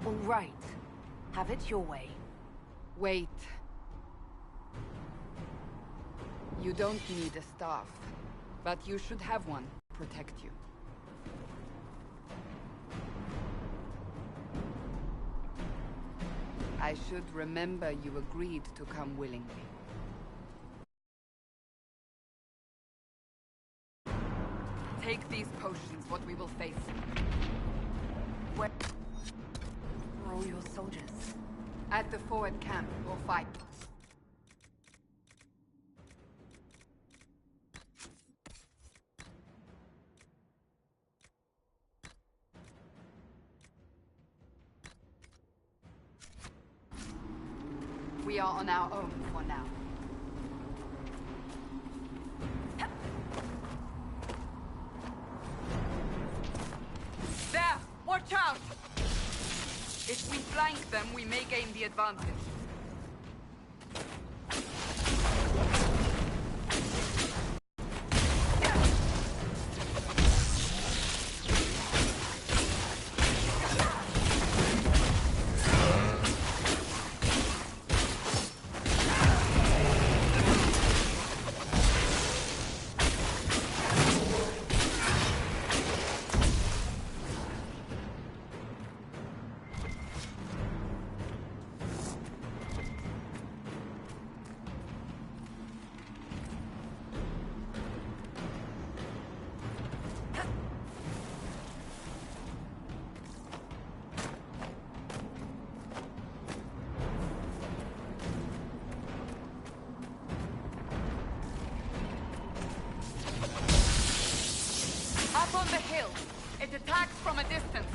All right. Have it your way. Wait. You don't need a staff, but you should have one to protect you. I should remember you agreed to come willingly. Take these potions, what we will face. Where are all your soldiers? At the forward camp, or fight. We are on our own for now. There! Watch out! If we flank them, we may gain the advantage. Up on the hill. It attacks from a distance.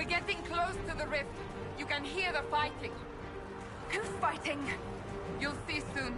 Getting close to the rift. You can hear the fighting. Who's fighting? You'll see soon.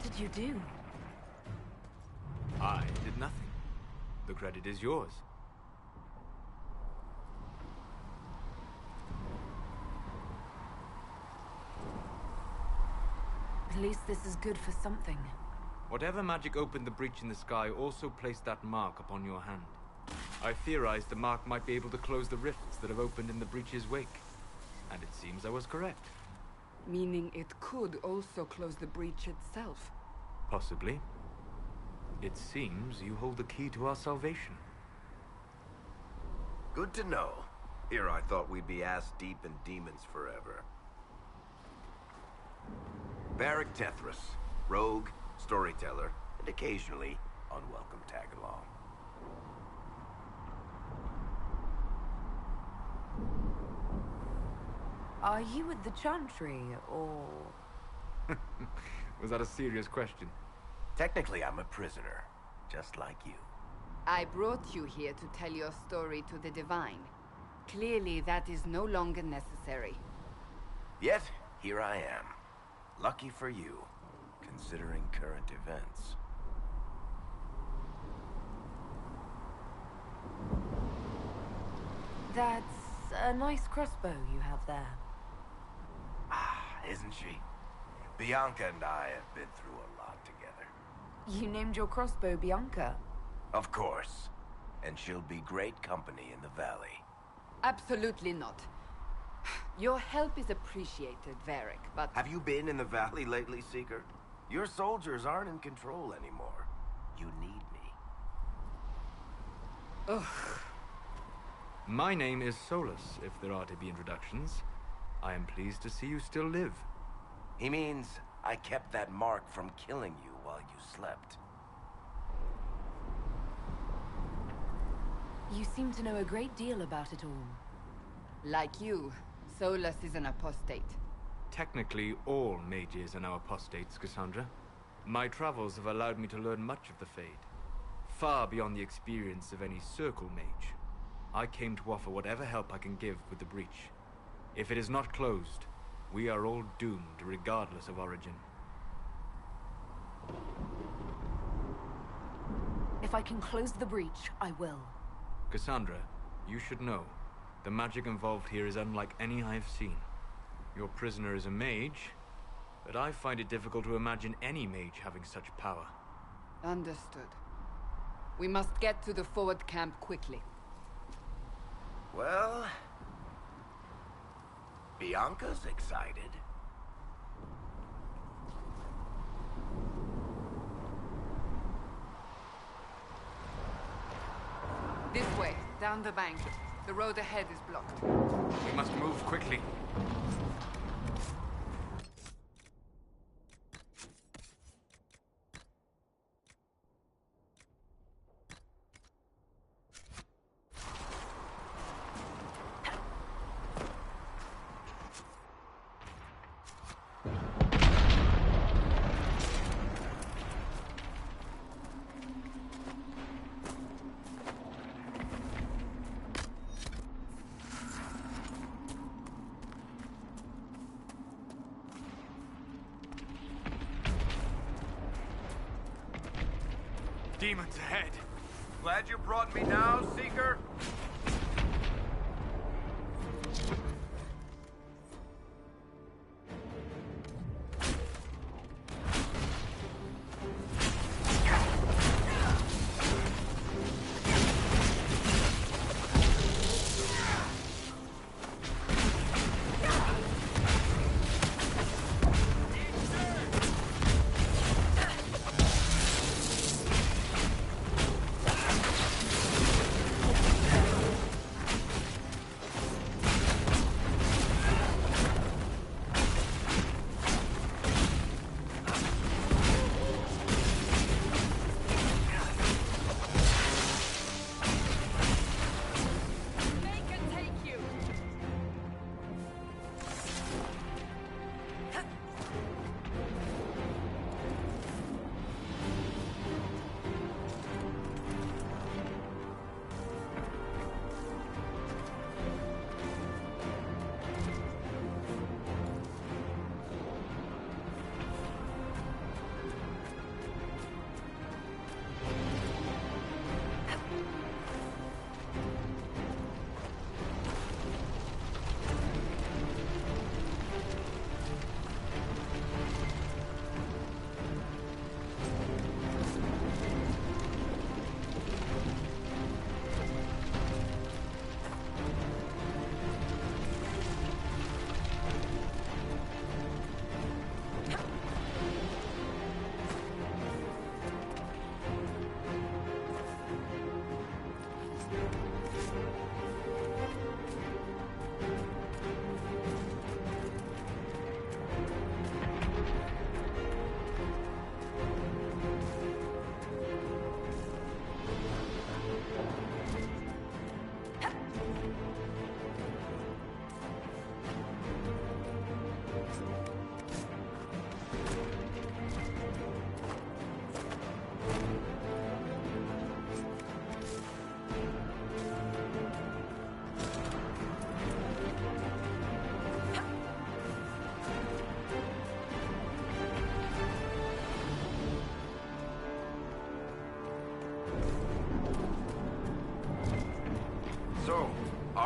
did you do? I did nothing. The credit is yours. At least this is good for something. Whatever magic opened the breach in the sky also placed that mark upon your hand. I theorized the mark might be able to close the rifts that have opened in the breach's wake. And it seems I was correct. Meaning it could also close the breach itself. Possibly. It seems you hold the key to our salvation. Good to know. Here I thought we'd be ass-deep in demons forever. Varric Tethras, rogue, storyteller, and occasionally unwelcome tag-along. Are you with the Chantry, or...? Was that a serious question? Technically, I'm a prisoner, just like you. I brought you here to tell your story to the Divine. Clearly, that is no longer necessary. Yet, here I am. Lucky for you, considering current events. That's a nice crossbow you have there. Ah, isn't she? Bianca and I have been through a lot together. You named your crossbow Bianca. Of course. And she'll be great company in the valley. Absolutely not. Your help is appreciated, Varric, but... Have you been in the valley lately, Seeker? Your soldiers aren't in control anymore. You need me. Ugh. My name is Solus, if there are to be introductions. I am pleased to see you still live. He means I kept that mark from killing you while you slept. You seem to know a great deal about it all. Like you, Solus is an apostate. Technically, all mages are now apostates, Cassandra. My travels have allowed me to learn much of the Fade. Far beyond the experience of any circle mage. I came to offer whatever help I can give with the breach. If it is not closed, we are all doomed regardless of origin. If I can close the breach, I will. Cassandra, you should know. The magic involved here is unlike any I have seen. Your prisoner is a mage, but I find it difficult to imagine any mage having such power. Understood. We must get to the forward camp quickly. Well... Bianca's excited. This way, down the bank. The road ahead is blocked. We must move quickly. Demons ahead. Glad you brought me now, Seeker?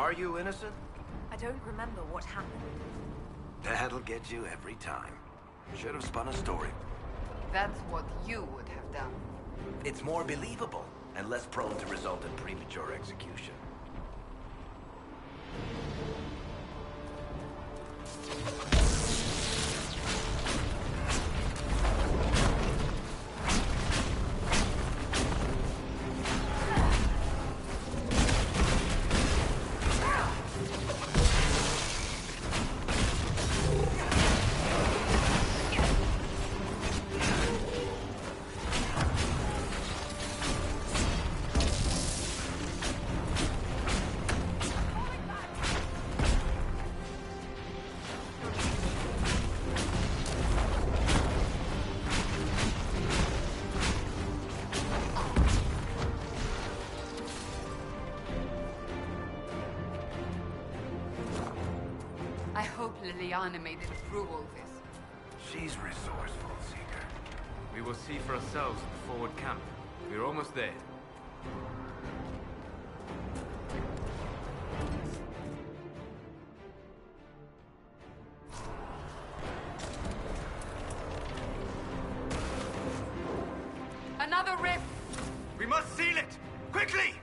Are you innocent? I don't remember what happened. That'll get you every time. Should have spun a story. That's what you would have done. It's more believable and less prone to result in premature execution. I hope Liliana made it through all this. She's resourceful, Seeker. We will see for ourselves at the forward camp. We're almost there. Another rift! We must seal it! Quickly!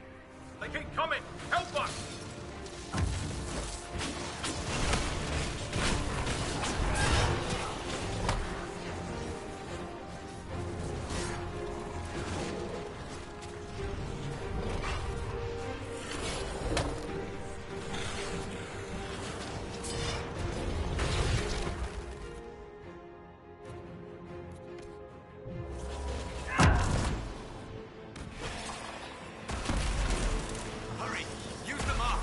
They keep coming! Help us! Hurry! Use the mark!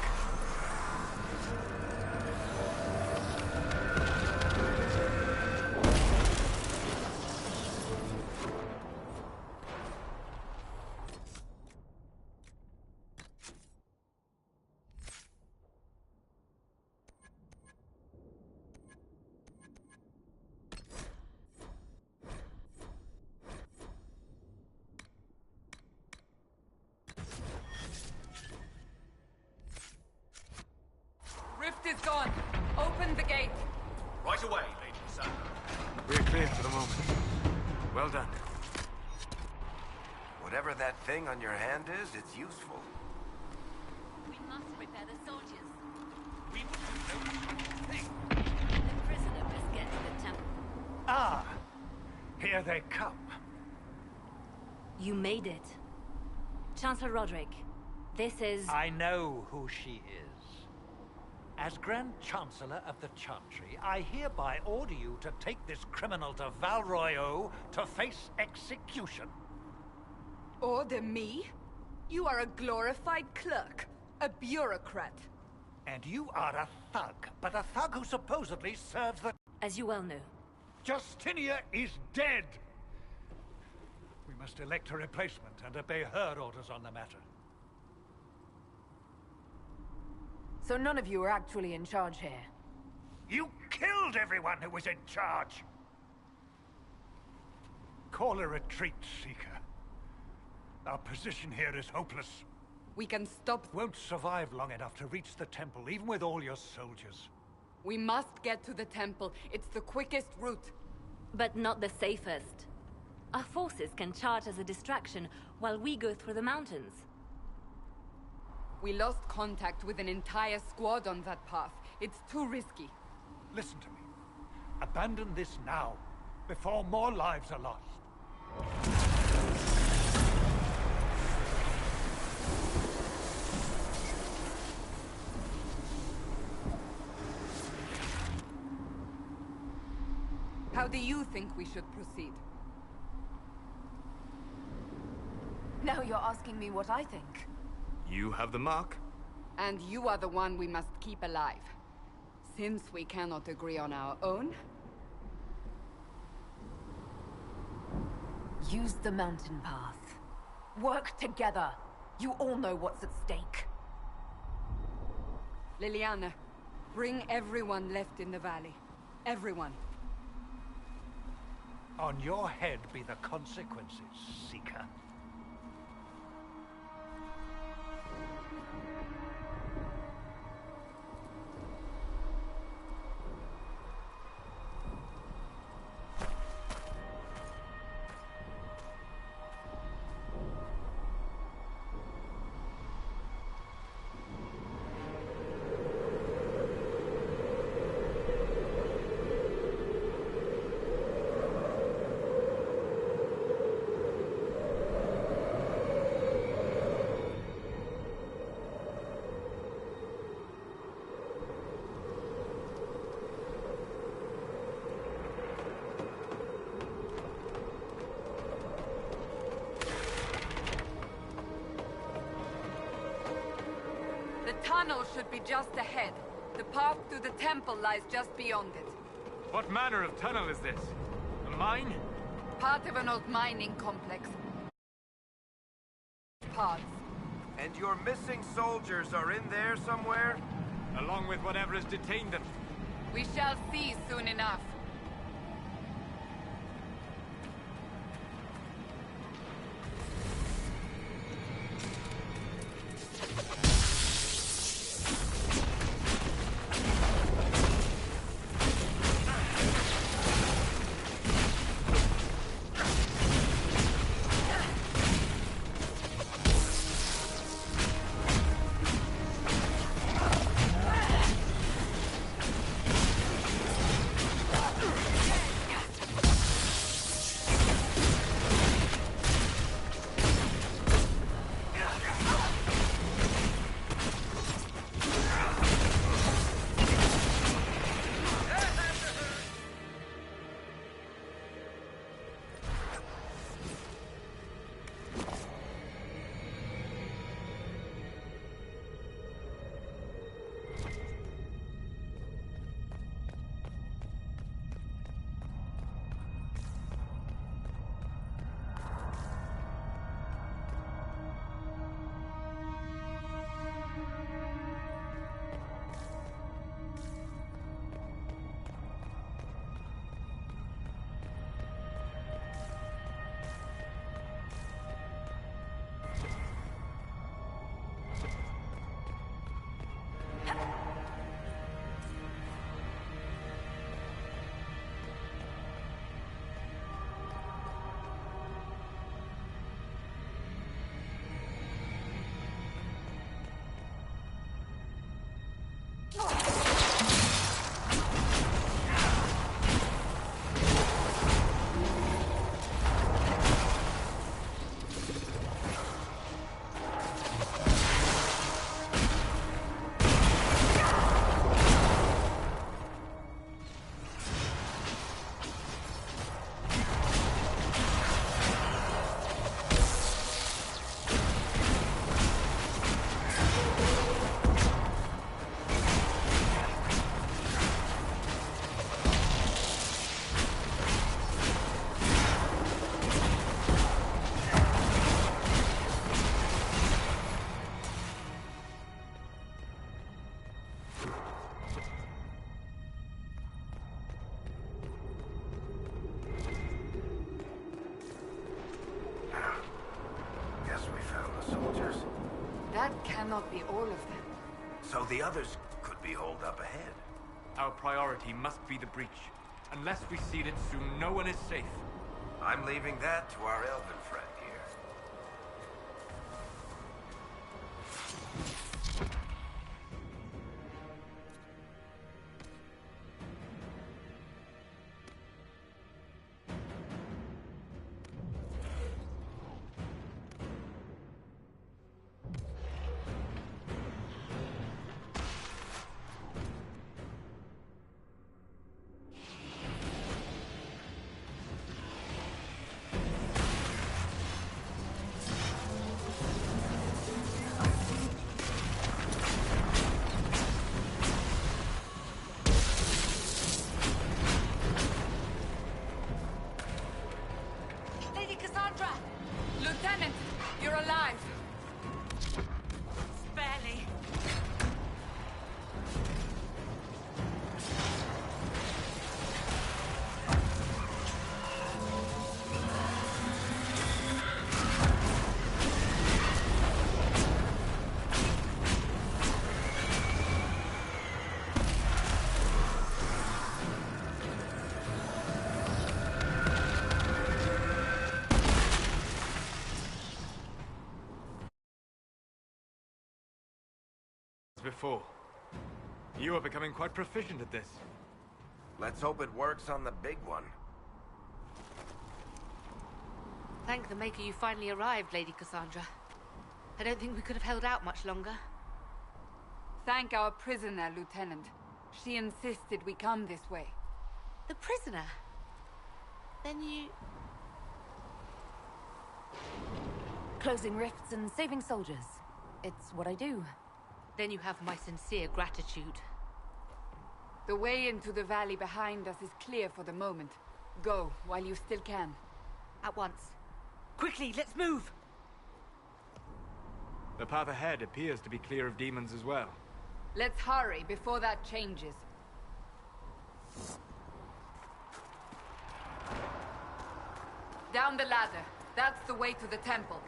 Rift is gone. Open the gate. Right away, Lady Sandra. We're clear for the moment. Well done. Whatever that thing on your hand is, it's useful. We must prepare the soldiers. We will do no thing. The prisoner must get to the temple. Ah, here they come. You made it. Chancellor Roderick, this is... I know who she is. As Grand Chancellor of the Chantry, I hereby order you to take this criminal to Val Royeaux to face execution. Order me? You are a glorified clerk. A bureaucrat. And you are a thug, but a thug who supposedly serves the... As you well know. Justinia is dead! We must elect a replacement and obey her orders on the matter. So none of you are actually in charge here. You killed everyone who was in charge! Call a retreat, Seeker. Our position here is hopeless. We can stop. Won't survive long enough to reach the temple, even with all your soldiers. We must get to the temple. It's the quickest route. But not the safest. Our forces can charge as a distraction while we go through the mountains. We lost contact with an entire squad on that path. It's too risky. Listen to me. Abandon this now, before more lives are lost. How do you think we should proceed? Now you're asking me what I think. You have the mark. And you are the one we must keep alive. Since we cannot agree on our own, Use the mountain path. Work together. You all know what's at stake. Liliana, bring everyone left in the valley. Everyone. On your head be the consequences, Seeker. tunnel should be just ahead. The path to the temple lies just beyond it. What manner of tunnel is this? A mine? Part of an old mining complex. Parts. And your missing soldiers are in there somewhere? Along with whatever has detained them. We shall see soon enough. That cannot be all of them. So the others could be holed up ahead. Our priority must be the breach. Unless we seal it soon, no one is safe. I'm leaving that to our elven friend here. Lady Cassandra! Lieutenant, you're alive. Barely. Before. You are becoming quite proficient at this. Let's hope it works on the big one. Thank the Maker you finally arrived, Lady Cassandra. I don't think we could have held out much longer. Thank our prisoner, Lieutenant. She insisted we come this way. The prisoner? Then you... Closing rifts and saving soldiers. It's what I do. Then you have my sincere gratitude. The way into the valley behind us is clear for the moment. Go, while you still can. At once. Quickly, let's move! The path ahead appears to be clear of demons as well. Let's hurry before that changes. Down the ladder. That's the way to the temple.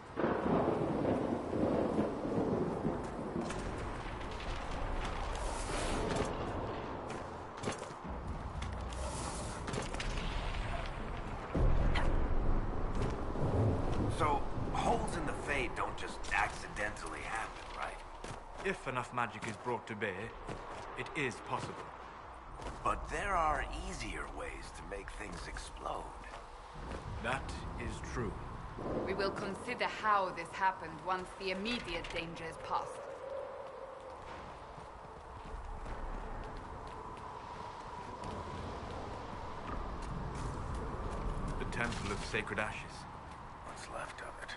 So, holes in the Fade don't just accidentally happen, right? If enough magic is brought to bear, it is possible. But there are easier ways to make things explode. That is true. We will consider how this happened once the immediate danger is past. The Temple of Sacred Ashes. What's left of it?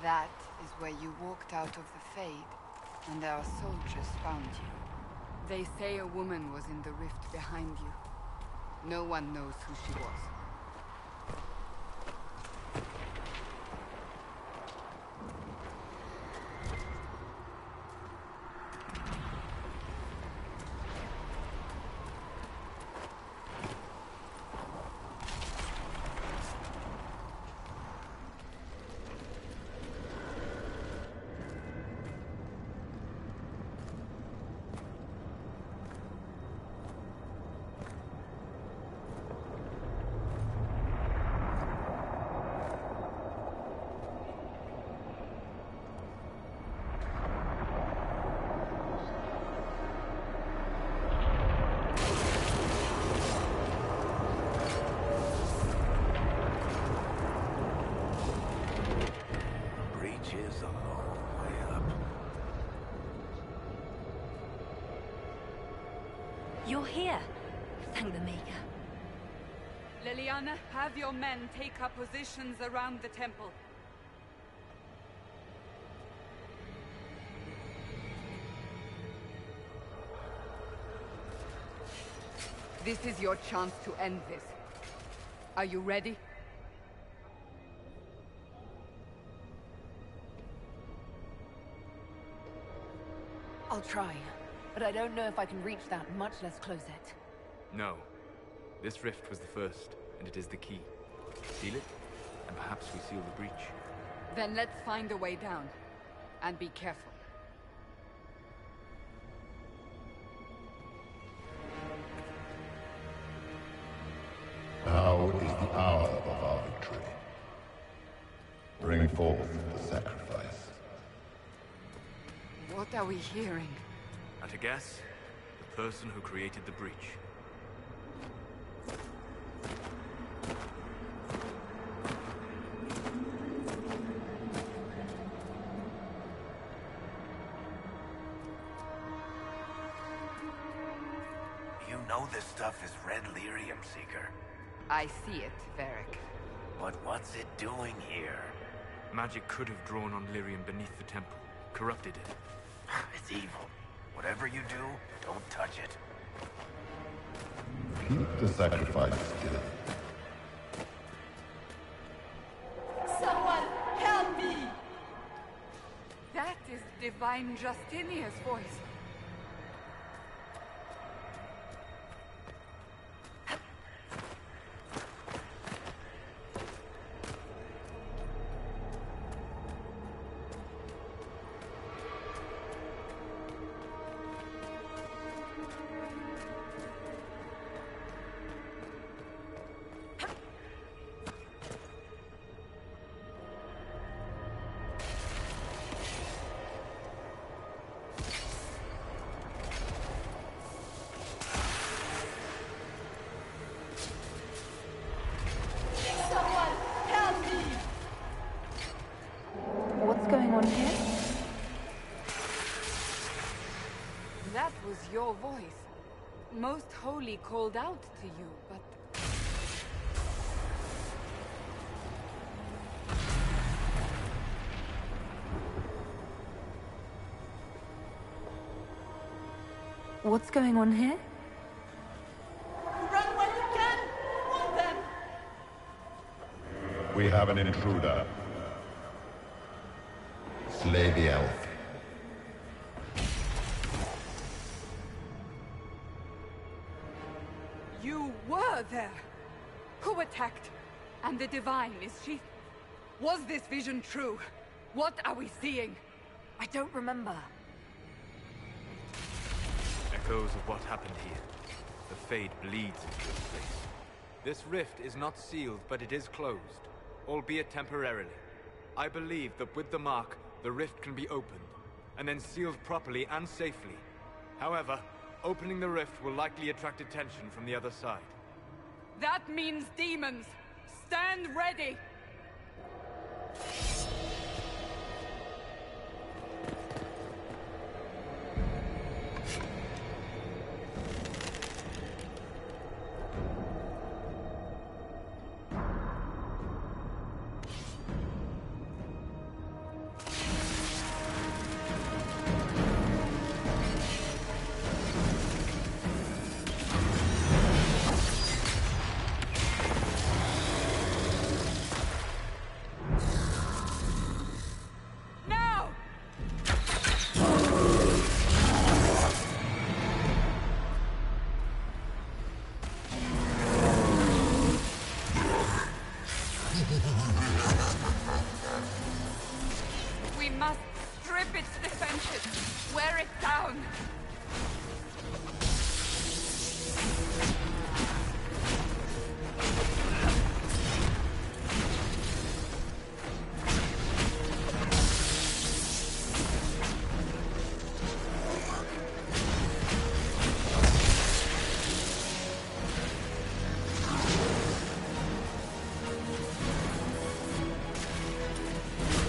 That is where you walked out of the Fade, and our soldiers found you. They say a woman was in the rift behind you. No one knows who she was. Is a long way up. You're here. Thank the Maker. Liliana, have your men take up positions around the temple. This is your chance to end this. Are you ready? I'll try, but I don't know if I can reach that, much less close it. No. This rift was the first, and it is the key. Seal it, and perhaps we seal the breach. Then let's find a way down. And be careful. Now is the hour of our victory. Bring forth the sacrifice. What are we hearing? At a guess, the person who created the breach. You know this stuff is red lyrium, Seeker. I see it, Varric. But what's it doing here? Magic could have drawn on lyrium beneath the temple, corrupted it. It's evil. Whatever you do, don't touch it. Keep the sacrifice still. Someone help me! That is Divine Justinia's voice. What's going on here? That was your voice. Most Holy called out to you, but... What's going on here? Run while you can! Want them! We have an intruder. Slay the elf. You were there! Who attacked? And the Divine, is she... Was this vision true? What are we seeing? I don't remember. Echoes of what happened here. The Fade bleeds into this place. This rift is not sealed, but it is closed, albeit temporarily. I believe that with the mark, the rift can be opened, and then sealed properly and safely. However, opening the rift will likely attract attention from the other side. That means demons! Stand ready! We must strip its defenses, wear it down.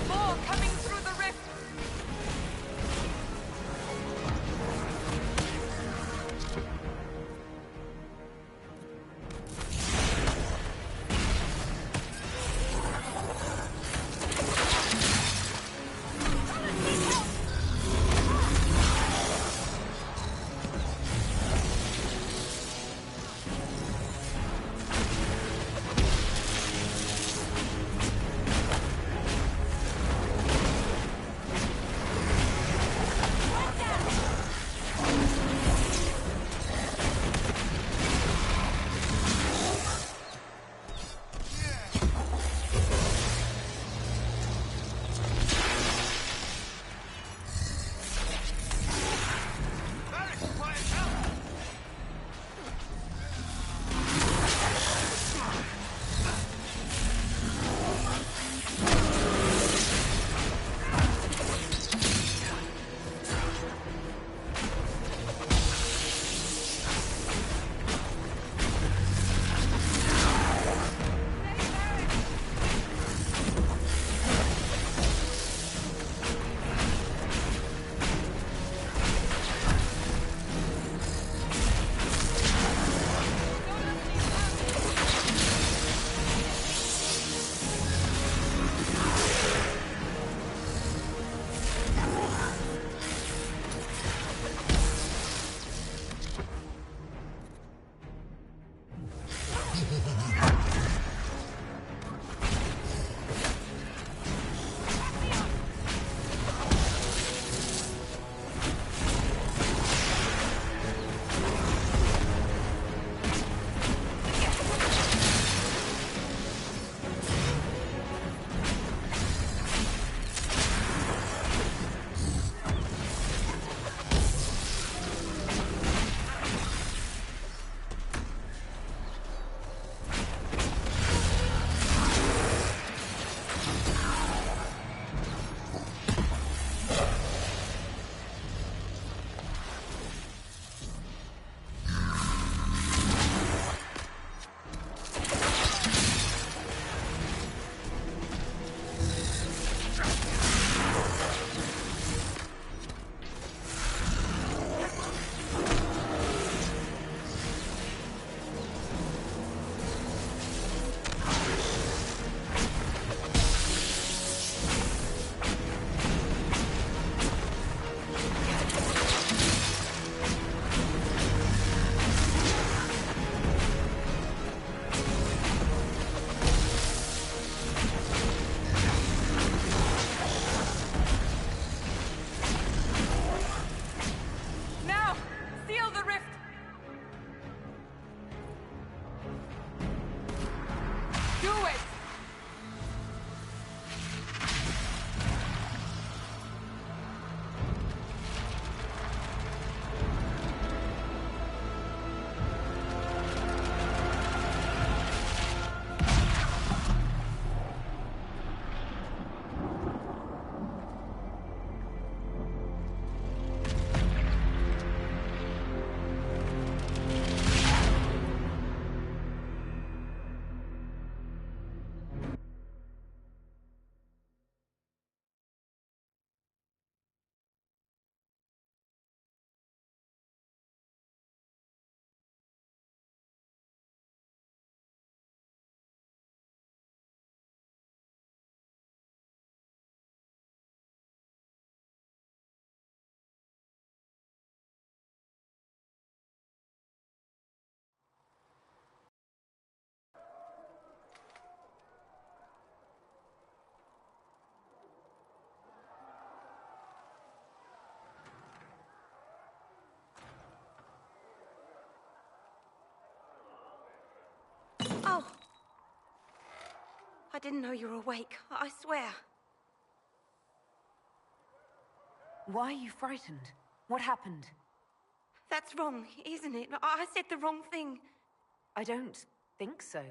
More coming through the rift. I didn't know you were awake. I swear. Why are you frightened? What happened? That's wrong, isn't it? I said the wrong thing. I don't think so.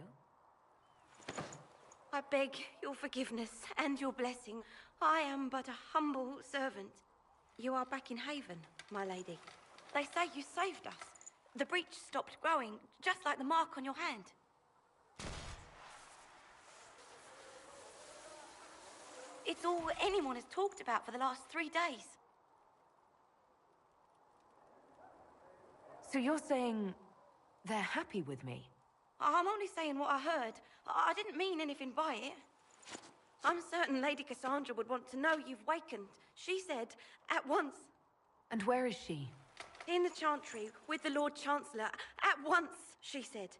I beg your forgiveness and your blessing. I am but a humble servant. You are back in Haven, my lady. They say you saved us. The breach stopped growing, just like the mark on your hand. It's all anyone has talked about for the last 3 days. So you're saying they're happy with me? I'm only saying what I heard. I didn't mean anything by it. I'm certain Lady Cassandra would want to know you've wakened. She said, at once. And where is she? In the Chantry, with the Lord Chancellor. At once, she said.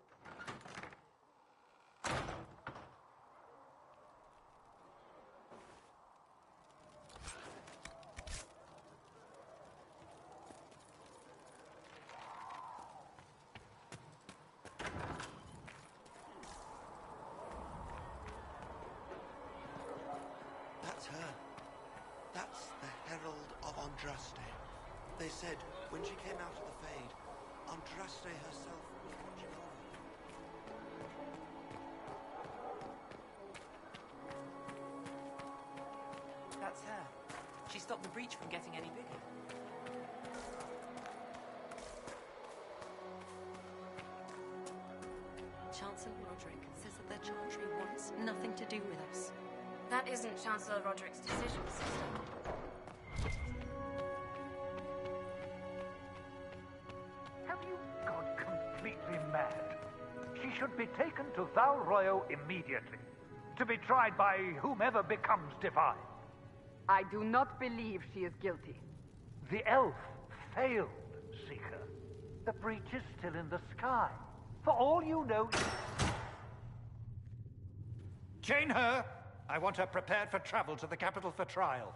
That's her. That's the Herald of Andraste. They said when she came out of the Fade, Andraste herself was watching over her. That's her. She stopped the breach from getting any bigger. Chancellor Roderick says that the Chantry wants nothing to do with us. That isn't Chancellor Roderick's decision, sister. Have you gone completely mad? She should be taken to Val Royo immediately, to be tried by whomever becomes divine. I do not believe she is guilty. The elf failed, Seeker. The breach is still in the sky. For all you know... Chain her! I want her prepared for travel to the capital for trial.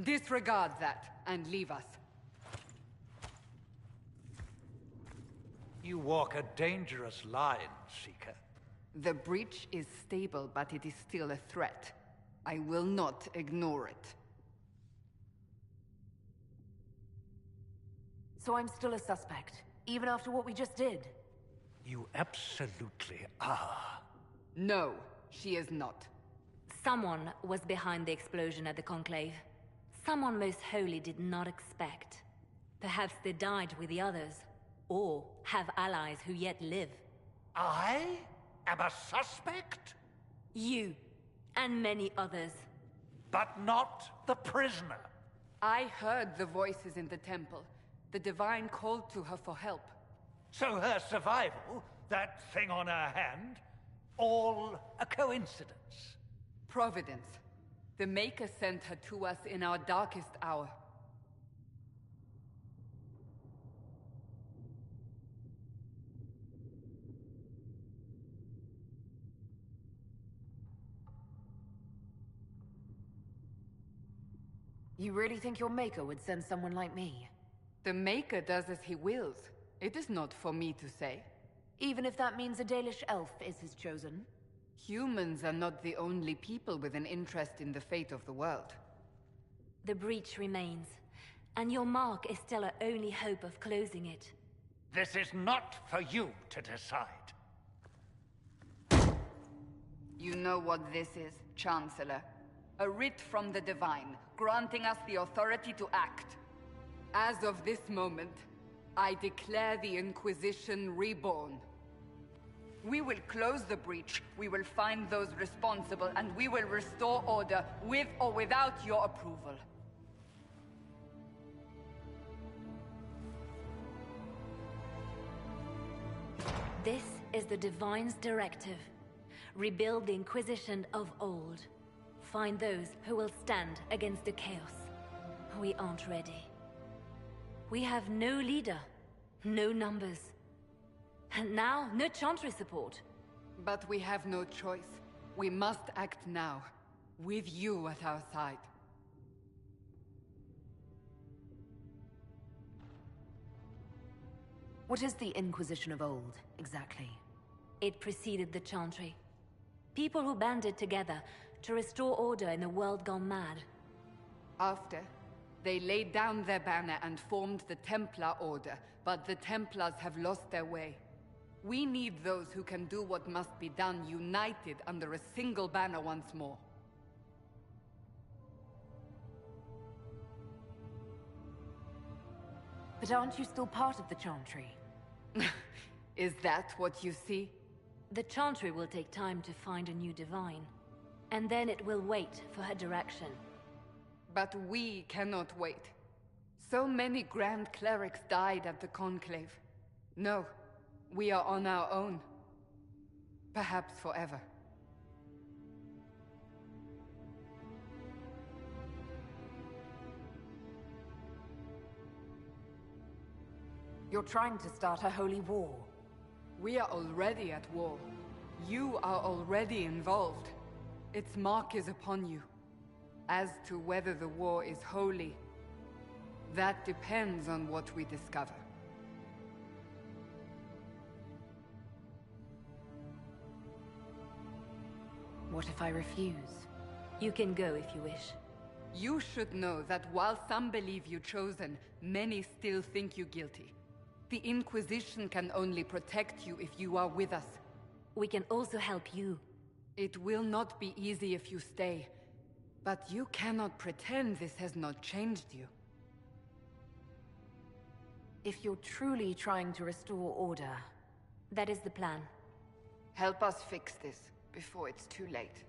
Disregard that, and leave us. You walk a dangerous line, Seeker. The breach is stable, but it is still a threat. I will not ignore it. So I'm still a suspect, even after what we just did? You absolutely are. No, she is not. Someone was behind the explosion at the Conclave. Someone most holy did not expect. Perhaps they died with the others, or have allies who yet live. I am a suspect? You, and many others. But not the prisoner. I heard the voices in the temple. The Divine called to her for help. So her survival, that thing on her hand, all a coincidence? Providence. The Maker sent her to us in our darkest hour. You really think your Maker would send someone like me? The Maker does as he wills. It is not for me to say. Even if that means a Dalish elf is his chosen? Humans are not the only people with an interest in the fate of the world. The breach remains, and your mark is still our only hope of closing it. This is not for you to decide. You know what this is, Chancellor. A writ from the Divine, granting us the authority to act. As of this moment, I declare the Inquisition reborn. We will close the breach, we will find those responsible, and we will restore order, with or without your approval. This is the Divine's directive. Rebuild the Inquisition of old. Find those who will stand against the chaos. We aren't ready. We have no leader, no numbers. And now, no Chantry support. But we have no choice. We must act now, with you at our side. What is the Inquisition of old, exactly? It preceded the Chantry. People who banded together to restore order in a world gone mad. After, they laid down their banner and formed the Templar Order, but the Templars have lost their way. We need those who can do what must be done, united under a single banner once more. But aren't you still part of the Chantry? Is that what you see? The Chantry will take time to find a new divine. And then it will wait for her direction. But we cannot wait. So many Grand Clerics died at the Conclave. No, we are on our own. Perhaps forever. You're trying to start a holy war. We are already at war. You are already involved. Its mark is upon you. As to whether the war is holy, that depends on what we discover. What if I refuse? You can go if you wish. You should know that while some believe you chosen, many still think you guilty. The Inquisition can only protect you if you are with us. We can also help you. It will not be easy if you stay. But you cannot pretend this has not changed you. If you're truly trying to restore order... That is the plan. Help us fix this before it's too late.